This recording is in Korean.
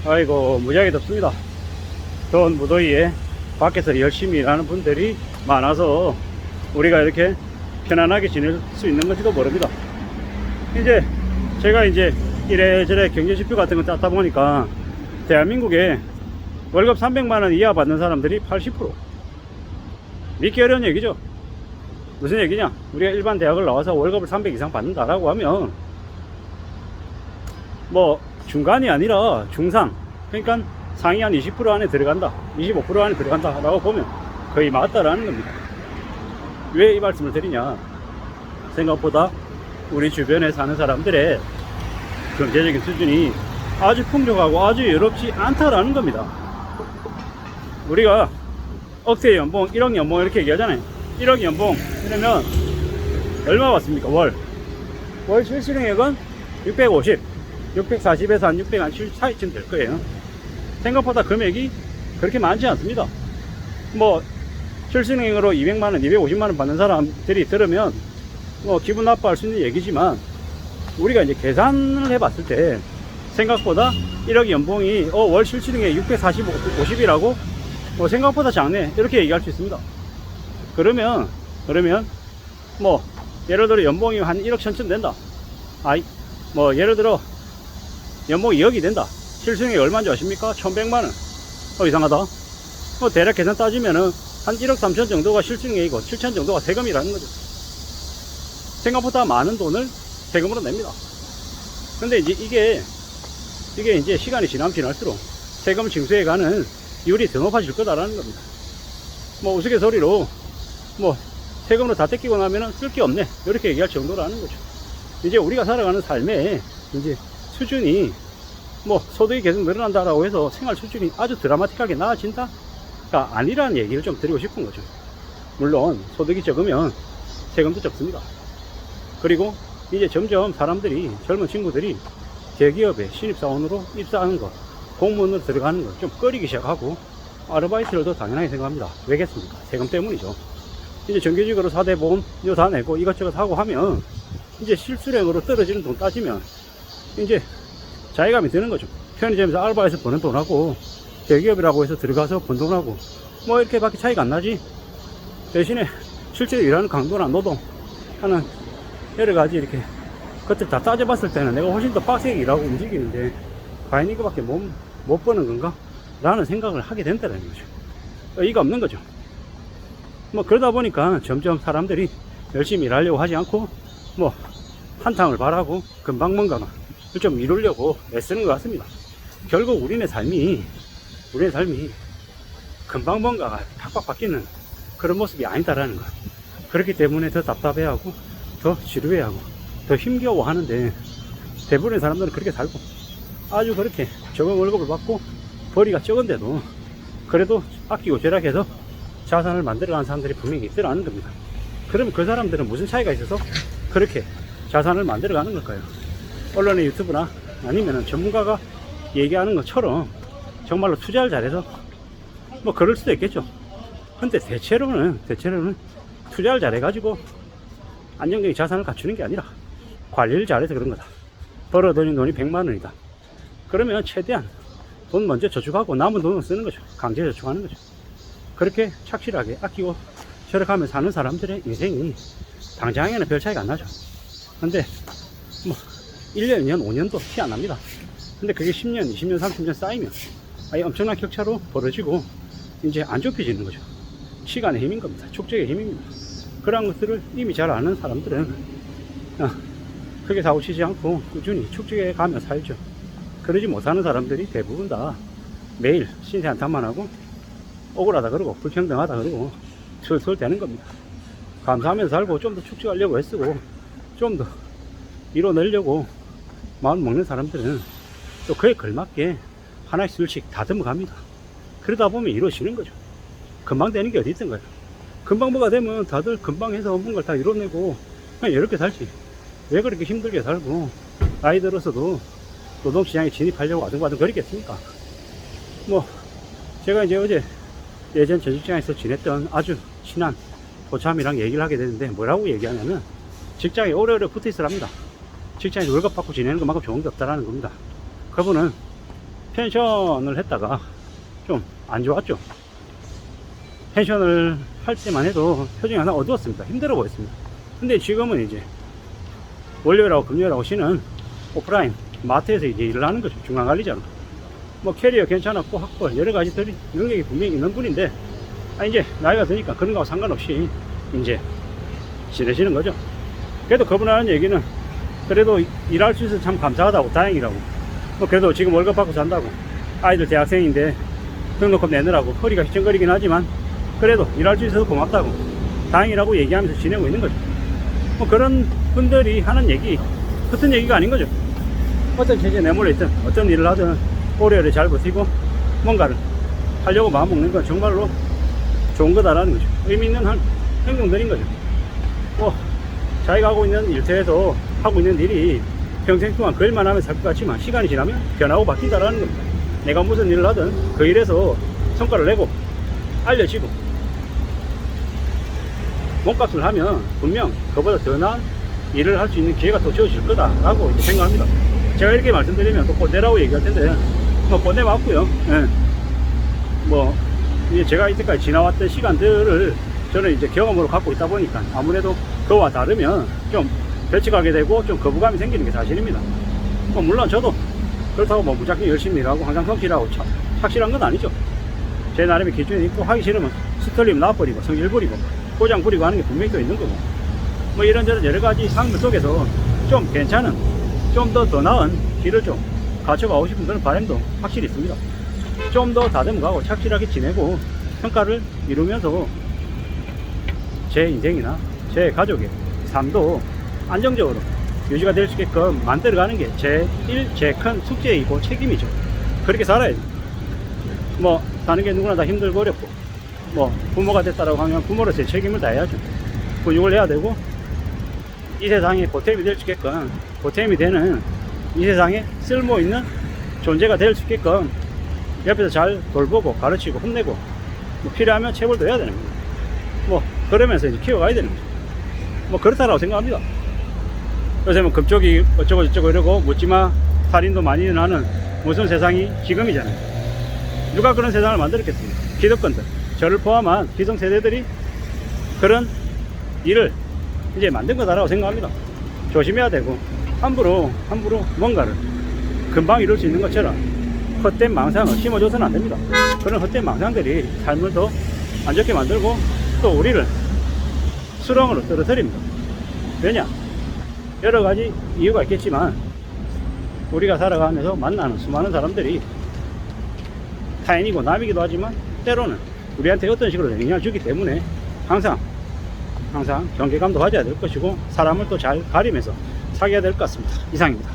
아이고, 무지하게 덥습니다. 더운 무더위에 밖에서 열심히 일하는 분들이 많아서 우리가 이렇게 편안하게 지낼 수 있는 건지도 모릅니다. 이제 제가 이래저래 경제지표 같은 거 짰다 보니까 대한민국에 월급 300만원 이하 받는 사람들이 80%. 믿기 어려운 얘기죠. 무슨 얘기냐? 우리가 일반 대학을 나와서 월급을 300 이상 받는다라고 하면 뭐 중간이 아니라 중상, 그러니까 상위 한 20% 안에 들어간다, 25% 안에 들어간다 라고 보면 거의 맞다라는 겁니다. 왜 이 말씀을 드리냐? 생각보다 우리 주변에 사는 사람들의 경제적인 수준이 아주 풍족하고 아주 여롭지 않다라는 겁니다. 우리가 억세 연봉, 1억 연봉 이렇게 얘기하잖아요. 1억 연봉 이러면 얼마 받습니까? 월 실수령액은 650, 640에서 한 670 사이쯤 될 거예요. 생각보다 금액이 그렇게 많지 않습니다. 뭐 실수령액으로 200만원, 250만원 받는 사람들이 들으면 뭐 기분 나빠할 수 있는 얘기지만, 우리가 이제 계산을 해봤을 때 생각보다 1억 연봉이 월 실수령액 640, 50이라고 생각보다 작네, 이렇게 얘기할 수 있습니다. 그러면 뭐 예를 들어 연봉이 한 1억 천쯤 된다. 뭐 예를 들어 연봉이 2억이 된다. 실수령액이 얼마인지 아십니까? 1100만원. 이상하다. 대략 계산 따지면은 한 1억 3천 정도가 실수령액이고 7천 정도가 세금이라는 거죠. 생각보다 많은 돈을 세금으로 냅니다. 근데 이게 이제 시간이 지나면 지날수록 세금 징수에 가는 비율이 더 높아질 거다라는 겁니다. 뭐 우스갯소리로 뭐 세금으로 다 떼끼고 나면은 쓸 게 없네, 이렇게 얘기할 정도라는 거죠. 이제 우리가 살아가는 삶의 이제 수준이 뭐 소득이 계속 늘어난다라고 해서 생활 수준이 아주 드라마틱하게 나아진다가 아니라는 얘기를 좀 드리고 싶은 거죠. 물론 소득이 적으면 세금도 적습니다. 그리고 이제 점점 사람들이, 젊은 친구들이 대기업에 신입사원으로 입사하는 거, 공무원으로 들어가는 걸 좀 꺼리기 시작하고 아르바이트를 더 당연하게 생각합니다. 왜겠습니까? 세금 때문이죠. 이제 정규직으로 4대 보험 이거 다 내고 이것저것 하고 하면 이제 실수령으로 떨어지는 돈 따지면 이제 자괴감이 드는 거죠. 편의점에서 알바해서 버는 돈하고 대기업이라고 해서 들어가서 번 돈하고 뭐 이렇게 밖에 차이가 안 나지. 대신에 실제로 일하는 강도나 노동 하는 여러가지 이렇게 것들 다 따져봤을 때는 내가 훨씬 더 빡세게 일하고 움직이는데 과연 이거밖에 못 버는 건가? 라는 생각을 하게 된다는 거죠. 의의가 없는 거죠. 뭐 그러다 보니까 점점 사람들이 열심히 일하려고 하지 않고 뭐 한탕을 바라고 금방 뭔가를 좀 이루려고 애쓰는 것 같습니다. 결국 우리네 삶이 금방 뭔가가 팍팍 바뀌는 그런 모습이 아니다라는 거. 그렇기 때문에 더 답답해하고 더 지루해하고 더 힘겨워하는데, 대부분의 사람들은 그렇게 살고 아주 그렇게 적은 월급을 받고 벌이가 적은데도 그래도 아끼고 절약해서 자산을 만들어가는 사람들이 분명히 있더라는 겁니다. 그럼 그 사람들은 무슨 차이가 있어서 그렇게 자산을 만들어가는 걸까요? 언론의 유튜브나 아니면 전문가가 얘기하는 것처럼 정말로 투자를 잘해서 뭐 그럴 수도 있겠죠. 근데 대체로는 투자를 잘해가지고 안정적인 자산을 갖추는 게 아니라 관리를 잘해서 그런 거다. 벌어들인 돈이 100만원이다. 그러면 최대한 돈 먼저 저축하고 남은 돈을 쓰는 거죠. 강제 저축하는 거죠. 그렇게 착실하게 아끼고 절약하며 사는 사람들의 인생이 당장에는 별 차이가 안 나죠. 근데 뭐 1년, 2년, 5년도 티 안 납니다. 근데 그게 10년, 20년, 30년 쌓이면 아예 엄청난 격차로 벌어지고 이제 안 좁혀지는 거죠. 시간의 힘인 겁니다. 축적의 힘입니다. 그런 것들을 이미 잘 아는 사람들은 크게 사고치지 않고 꾸준히 축적해 가며 살죠. 그러지 못하는 사람들이 대부분 다 매일 신세 한탄만 하고 억울하다 그러고 불평등하다 그러고 슬슬 되는 겁니다. 감사하면서 살고 좀 더 축적하려고 애쓰고 좀 더 이뤄내려고 마음 먹는 사람들은 또 그에 걸맞게 하나씩 둘씩 다듬어 갑니다. 그러다 보면 이루어지는 거죠. 금방 되는 게 어디 있던가요? 금방 뭐가 되면 다들 금방 해서 뭔가를 다 이뤄내고 그냥 이렇게 살지. 왜 그렇게 힘들게 살고 나이 들어서도 노동시장에 진입하려고 아등바등 거리겠습니까? 뭐 제가 이제 어제 예전 전 직장에서 지냈던 아주 친한 고참이랑 얘기를 하게 되는데 뭐라고 얘기하냐면 직장에 오래오래 붙어 있으랍니다. 직장에서 월급 받고 지내는 것만큼 좋은 게 없다라는 겁니다. 그분은 펜션을 했다가 좀 안 좋았죠. 펜션을 할 때만 해도 표정이 하나 어두웠습니다. 힘들어 보였습니다. 근데 지금은 이제 월요일하고 금요일하고 쉬는 오프라인 마트에서 이제 일을 하는 거죠. 중간관리자로. 뭐 캐리어 괜찮았고 학벌 여러 가지들이 능력이 분명히 있는 분인데 이제 나이가 드니까 그런 거하고 상관없이 이제 지내시는 거죠. 그래도 그분 하는 얘기는 그래도 일할 수 있어서 참 감사하다고, 다행이라고. 뭐 그래도 지금 월급 받고 산다고, 아이들 대학생인데 등록금 내느라고 허리가 휘청거리긴 하지만 그래도 일할 수 있어서 고맙다고, 다행이라고 얘기하면서 지내고 있는 거죠. 뭐 그런 분들이 하는 얘기 같은 얘기가 아닌 거죠. 어떤 체제에 내몰려 있든 어떤 일을 하든 오래오래 잘 버티고 뭔가를 하려고 마음먹는 건 정말로 좋은 거다라는 거죠. 의미 있는 행동들인 거죠. 뭐 자기가 하고 있는 일터에서 하고 있는 일이 평생 동안 그 일만 하면 살 것 같지만 시간이 지나면 변하고 바뀐다라는 겁니다. 내가 무슨 일을 하든 그 일에서 성과를 내고 알려지고 몸값을 하면 분명 그보다 더 나은 일을 할 수 있는 기회가 또 주어질 거다라고 생각합니다. 제가 이렇게 말씀드리면 또 꼰대라고 얘기할 텐데 뭐 꼰대 맞고요. 예. 뭐 이제 제가 이때까지 지나왔던 시간들을 저는 이제 경험으로 갖고 있다 보니까 아무래도 그와 다르면 좀 배척하게 되고 좀 거부감이 생기는 게 사실입니다. 뭐 물론 저도 그렇다고 뭐 무작정 열심히 일하고 항상 성실하고 착실한 건 아니죠. 제 나름의 기준이 있고 하기 싫으면 스털리면 놔버리고 성질 부리고 고장 부리고 하는 게 분명히 또 있는 거고, 뭐 이런저런 여러 가지 상황 속에서 좀 괜찮은, 좀 더 나은 길을 좀 가져가고 싶은 그런 바람도 확실히 있습니다. 좀 더 다듬어가고 착실하게 지내고 평가를 이루면서 제 인생이나 제 가족의 삶도 안정적으로 유지가 될 수 있게끔 만들어가는 게 제 큰 숙제이고 책임이죠. 그렇게 살아야죠. 뭐 사는 게 누구나 다 힘들고 어렵고, 뭐 부모가 됐다라고 하면 부모로서의 책임을 다해야죠. 훈육을 해야 되고 이 세상에 보탬이 될 수 있게끔, 보탬이 되는 이 세상에 쓸모 있는 존재가 될 수 있게끔 옆에서 잘 돌보고 가르치고 혼내고, 뭐 필요하면 체벌도 해야 되는 거예요. 뭐 그러면서 이제 키워가야 되는 거죠. 뭐 그렇다라고 생각합니다. 요새 뭐 금쪽이 어쩌고 저쩌고 이러고 묻지마 살인도 많이 일어나는 무슨 세상이 지금이잖아요. 누가 그런 세상을 만들었겠습니까? 기득권들, 저를 포함한 기성세대들이 그런 일을 이제 만든 거다라고 생각합니다. 조심해야 되고 함부로 뭔가를 금방 이룰 수 있는 것처럼 헛된 망상을 심어줘서는 안 됩니다. 그런 헛된 망상들이 삶을 더 안 좋게 만들고 또 우리를 수렁으로 떨어뜨립니다. 왜냐? 여러 가지 이유가 있겠지만 우리가 살아가면서 만나는 수많은 사람들이 타인이고 남이기도 하지만 때로는 우리한테 어떤 식으로 영향을 주기 때문에 항상 경계감도 가져야 될 것이고 사람을 또 잘 가리면서 사귀어야 될 것 같습니다. 이상입니다.